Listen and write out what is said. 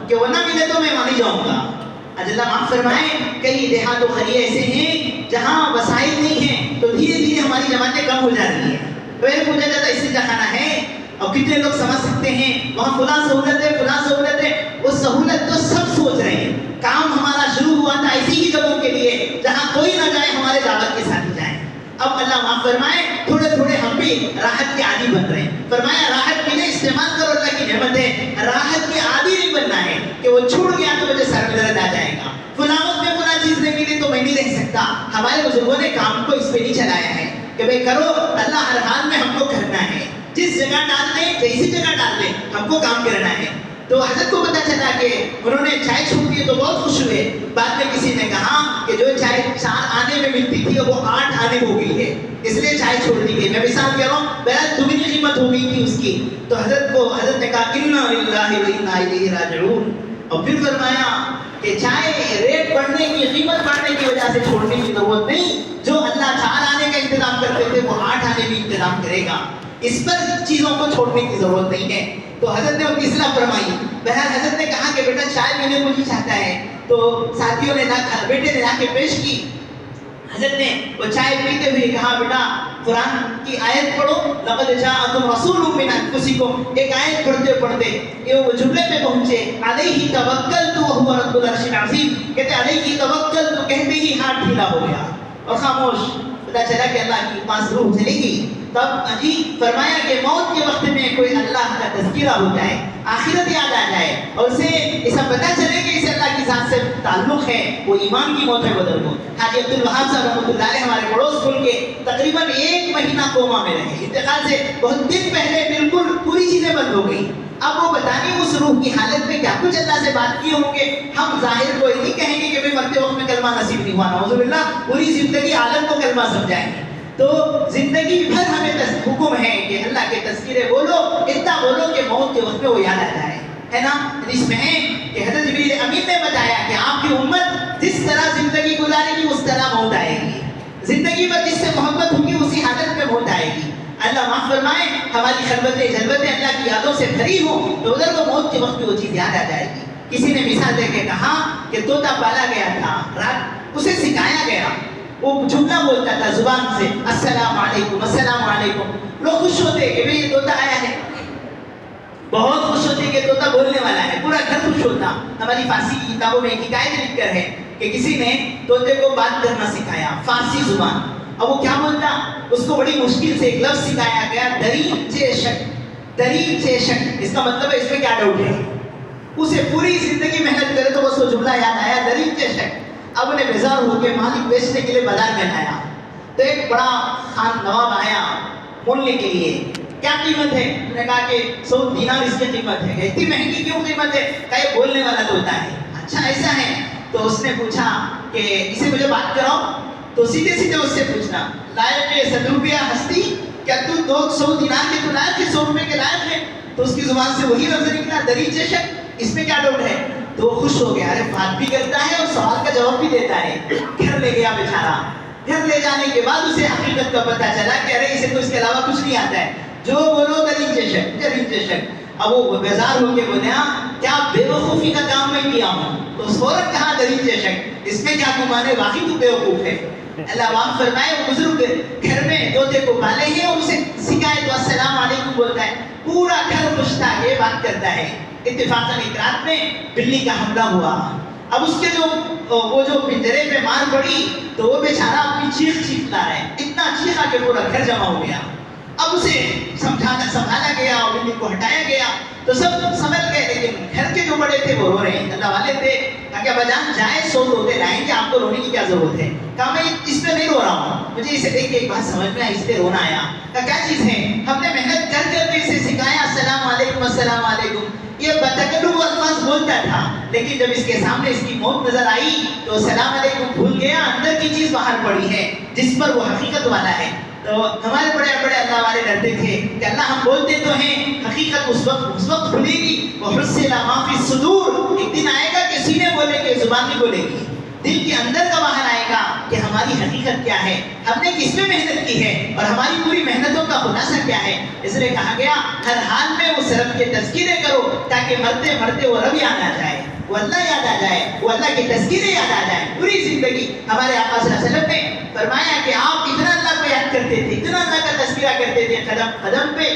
کہ وہ نہ ملے تو میں مانی جاؤں گا. اللہ معاف فرمائے کئی دیہات و قریے ایسے ہیں جہاں وسائل نہیں ہیں تو دھیرے دھیرے ہماری جماعتیں کم ہو جا رہی ہیں. پہلے پوچھا جاتا استنجا خانہ ہے اور کتنے لوگ سمجھ سکتے ہیں وہاں فلاں سہولت ہے فلاں سہولت ہے. وہ سہولت تو سب سوچ رہے ہیں. کام ہمارا شروع ہوا تھا ایسی ہی جگہوں کے لیے جہاں کوئی نہ جائے ہمارے دعوت کے ساتھ ہی جائیں. اب اللہ معاف فرمائے تھوڑے تھوڑے ہم بھی راحت کے عادی بن رہے ہیں. فرمایا راحت کے لیے استعمال کرو اللہ کی نعمت ہے. راحت کے عادی نہیں بننا ہے کہ وہ چھوٹ گیا تو مجھے سر میں درد آ جائے گا. فلاں وقت میں فلاں چیز نہیں ملی تو میں نہیں رہ سکتا. ہمارے بزرگوں نے کام کو اس پہ نہیں چلایا ہے کہ بھائی کرو اللہ ہر حال میں ہم کو کرنا ہے. جس جگہ ڈال دیں جیسی جگہ ڈال دیں ہم کو کام کرنا ہے. تو حضرت کو پتا چلا کہ انہوں نے چائے چھوڑ دی تو بہت خوش ہوئے. بعد میں کسی نے کہا کہ جو چائے 4 آنے میں ملتی تھی وہ 8 آنے ہو گئی ہے اس لیے چائے چھوڑ دی گئی. میں مثال کہہ رہا ہوں بہرحال دگنی قیمت ہو گئی تھی اس کی. تو حضرت نے کہا انا للہ و انا الیہ راجعون. اور پھر فرمایا کہ چائے ریٹ بڑھنے کی قیمت بڑھنے کی وجہ سے چھوڑنے کی ضرورت نہیں. جو اللہ 4 آنے کا انتظام کرتے تھے وہ 8 آنے بھی انتظام کرے گا. اس پر چیزوں کو چھوڑنے کی ضرورت نہیں ہے. تو حضرت نے ان کی اصلاح فرمائی. بہرحال حضرت نے کہا کہ بیٹا چائے پینے کو نہیں چاہتا ہے. تو ساتھیوں نے بیٹے نے لا کے پیش کی. حضرت نے وہ چائے پیتے ہوئے کہا بیٹا قرآن کی آیت پڑھو لقد جاءکم رسول من انفسکم. ایک آیت پڑھتے پڑھتے یہ وہ جملے پہ پہنچے علیہ توکلت وهو رب العرش العظیم. کہتے علیہ توکلت کہتے ہی ہاتھ ڈھیلا ہو گیا اور خاموش. پتا چلا کہ اللہ کی پاس روح چلے گی. تب جی فرمایا کہ موت کے وقت میں کوئی اللہ کا تذکرہ ہو جائے آخرت یاد آ جائے اور اسے ایسا پتا چلے کہ اسے اللہ کی ذات سے تعلق ہے وہ ایمان کی موت ہے بدل کو. حاجی عبد الوہاب صاحب رحمۃ اللہ علیہ ہمارے پڑوس کھل کے تقریباً 1 مہینہ کوما میں رہے. انتقال سے بہت دن پہلے بالکل پوری چیزیں بند ہو گئی. اب وہ بتائیں اس روح کی حالت میں کیا کچھ اللہ سے بات کیے ہوں گے. ہم ظاہر کو نہیں کہیں گے کہ بھائی مرتے وقت میں کلمہ نصیب نہیں ہوا نعوذ باللہ. پوری زندگی عالم کو کلمہ سمجھائیں گے. تو زندگی بھر ہمیں حکم ہے کہ اللہ کے تذکرے بولو اتنا بولو کہ موت کے وقت میں وہ یاد آ جائے. ہے نا حدیث میں ہے کہ حضرت جبریل امین نے بتایا کہ آپ کی امت جس طرح زندگی گزارے گی اس طرح موت آئے گی. زندگی پر جس سے محبت ہوگی اسی حالت میں موت آئے گی. اللہ معاف فرمائے ہماری خلوتیں جلوتیں اللہ کی یادوں سے بھری ہوں تو ادھر کو موت کے وقت میں وہ چیز یاد آ جائے گی. کسی نے مثال دے کے کہا کہ طوطا پالا گیا تھا رات اسے سکھایا گیا وہ جملہ بولتا تھا زبان سے السلام علیکم السلام علیکم. لوگ خوش ہوتے کہ بھئی یہ طوطا آیا ہے. بہت خوش ہوتے کہ طوطا بولنے والا ہے. پورا گھر خوش ہوتا. ہماری فارسی کی کتابوں میں ایک حکایت لکھ کر ہے کہ کسی نے طوطے کو بات کرنا سکھایا فارسی زبان. اب وہ کیا بولتا اس کو بڑی مشکل سے ایک لفظ سکھایا گیا دریچے شک. دریچے شک اس کا مطلب ہے اس میں کیا ڈاؤٹ ہے. اسے پوری زندگی محنت کرے تو بس وہ جملہ یاد آیا دریچے شک. اب انہیں بیزار ہو کے مالک بیچنے کے لیے بازار میں لایا. تو ایک بڑا خان نواب آیا مولنے کے لیے. کیا قیمت ہے؟ انہوں نے کہا کہ 100 دینار اس کی قیمت ہے. اتنی مہنگی کیوں قیمت ہے؟ کہا یہ بولنے والا طوطا ہے. اچھا ایسا ہے. تو اس نے پوچھا کہ اسے مجھے بات کراؤ. تو سیدھے سیدھے اس سے پوچھنا لائق ہے 100 روپیہ ہستی کیا تو 200 دینار کے تو لائق ہے 100 روپے کے لائق ہے. تو اس کی زبان سے وہی لفظ نکلا دریچے شک. اس میں کیا ڈاؤٹ ہے؟ تو وہ خوش ہو گیا. ارے بات بھی کرتا ہے اور سوال کا جواب بھی دیتا ہے. گھر لے گیا بیچارہ. گھر لے جانے کے بعد اسے حقیقت کا پتہ چلا کہ ارے اسے تو اس کے علاوہ کچھ نہیں آتا ہے. جو بولو دریچے شک دریچے شک. اب وہ بیزار ہو کے بولے کیا بے وقوفی کا کام میں کیا ہوں. تو فوراً کہا دریچے شک. اس میں کیا گمان ہے واقعی تو بے وقوف ہے. اللہ معاف فرمائے وہ بزرگ گھر میں طوطے کو پالے ہیں اور اسے سکھائے تو السلام علیکم بولتا ہے. پورا گھر خوش تھا یہ بات کرتا ہے. اتفاقاً ایک رات میں بلی کا حملہ ہوا. اب اس کے وہ جو پنجرے پہ مار پڑی تو وہ بیچارہ اپنی چیخ چیختا ہے. اتنا چیخا کہ پورا گھر جمع ہو گیا. اب اسے سنبھالا گیا اور بلی کو ہٹایا گیا تو سب سنبھل گئے لیکن گھر کے جو بڑے تھے وہ رو رہے ہیں. اللہ والے تھے. کہا کہ اباجان جائے 100 طوطے لائیں گے آپ کو رونے کی کیا ضرورت ہے. کہا میں اس پہ نہیں رو رہا ہوں مجھے اسے دیکھ کے ایک بات سمجھ میں آئی اس پہ رونا آیا. کہا کیا چیز ہے؟ ہم نے محنت کر کے اسے سکھایا السلام علیکم السلام علیکم. یہ بتکلم الفاظ بولتا تھا لیکن جب اس کے سامنے اس کی موت نظر آئی تو السلام علیکم بھول گیا. اندر کی چیز باہر پڑی ہے جس پر وہ حقیقت والا ہے. تو ہمارے بڑے بڑے اللہ والے ڈرتے تھے کہ اللہ ہم بولتے تو ہیں حقیقت اس وقت کھلے گی. وحصل ما فی الصدور. ایک دن آئے گا کہ سینے بولے گی زبان نہیں بولے گی. دل کے اندر کا باہر آئے گا کہ ہم ہماری حقیقت کیا ہے، ہم نے کس میں محنت کی ہے اور ہماری پوری محنتوں کا خلاصہ کیا ہے۔ اس لیے کہا گیا ہر حال میں اس رب کے تذکرے کرو تاکہ مرتے مرتے وہ رب یاد آ جائے، وہ اللہ یاد آ جائے، وہ اللہ کے تذکرے یاد آ جائے۔ پوری زندگی ہمارے آقا صلی اللہ علیہ وسلم نے فرمایا کہ آپ اتنا اللہ کو یاد کرتے تھے، اتنا اللہ کا تذکرہ کرتے تھے، قدم قدم پہ